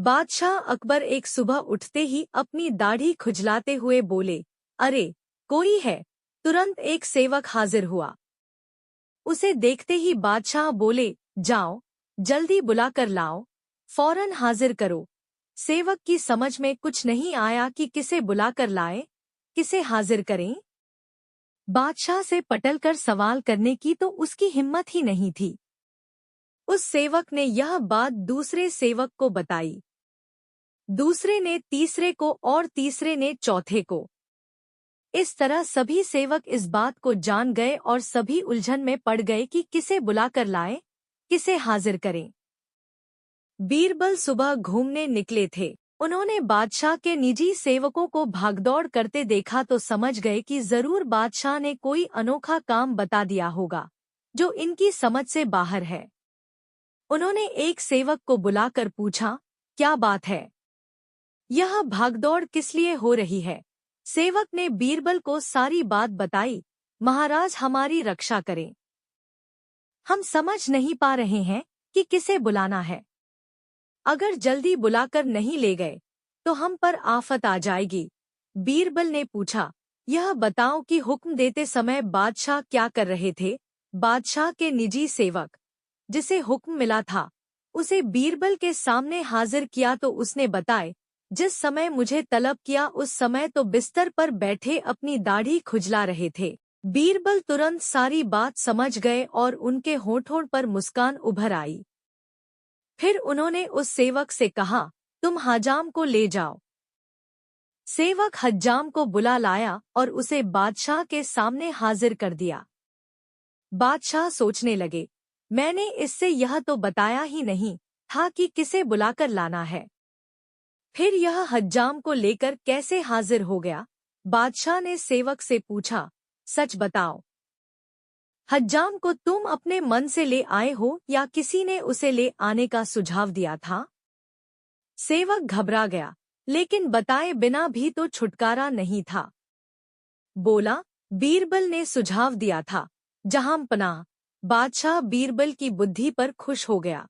बादशाह अकबर एक सुबह उठते ही अपनी दाढ़ी खुजलाते हुए बोले, अरे, कोई है। तुरंत एक सेवक हाजिर हुआ। उसे देखते ही बादशाह बोले, जाओ, जल्दी बुलाकर लाओ, फौरन हाजिर करो। सेवक की समझ में कुछ नहीं आया कि किसे बुलाकर लाए, किसे हाजिर करें। बादशाह से पटल कर सवाल करने की तो उसकी हिम्मत ही नहीं थी। उस सेवक ने यह बात दूसरे सेवक को बताई, दूसरे ने तीसरे को और तीसरे ने चौथे को। इस तरह सभी सेवक इस बात को जान गए और सभी उलझन में पड़ गए कि किसे बुलाकर लाएं, किसे हाजिर करें। बीरबल सुबह घूमने निकले थे। उन्होंने बादशाह के निजी सेवकों को भागदौड़ करते देखा तो समझ गए कि जरूर बादशाह ने कोई अनोखा काम बता दिया होगा जो इनकी समझ से बाहर है। उन्होंने एक सेवक को बुलाकर पूछा, क्या बात है? यह भागदौड़ किस लिए हो रही है? सेवक ने बीरबल को सारी बात बताई। महाराज, हमारी रक्षा करें। हम समझ नहीं पा रहे हैं कि किसे बुलाना है। अगर जल्दी बुलाकर नहीं ले गए तो हम पर आफत आ जाएगी। बीरबल ने पूछा, यह बताओ कि हुक्म देते समय बादशाह क्या कर रहे थे? बादशाह के निजी सेवक, जिसे हुक्म मिला था, उसे बीरबल के सामने हाजिर किया तो उसने बताए, जिस समय मुझे तलब किया उस समय तो बिस्तर पर बैठे अपनी दाढ़ी खुजला रहे थे। बीरबल तुरंत सारी बात समझ गए और उनके होठों पर मुस्कान उभर आई। फिर उन्होंने उस सेवक से कहा, तुम हज्जाम को ले जाओ। सेवक हज्जाम को बुला लाया और उसे बादशाह के सामने हाजिर कर दिया। बादशाह सोचने लगे, मैंने इससे यह तो बताया ही नहीं था कि किसे बुलाकर लाना है। फिर यह हज्जाम को लेकर कैसे हाजिर हो गया? बादशाह ने सेवक से पूछा, सच बताओ, हज्जाम को तुम अपने मन से ले आए हो या किसी ने उसे ले आने का सुझाव दिया था? सेवक घबरा गया, लेकिन बताए बिना भी तो छुटकारा नहीं था। बोला, बीरबल ने सुझाव दिया था। जहां पनाह। बादशाह बीरबल की बुद्धि पर खुश हो गया।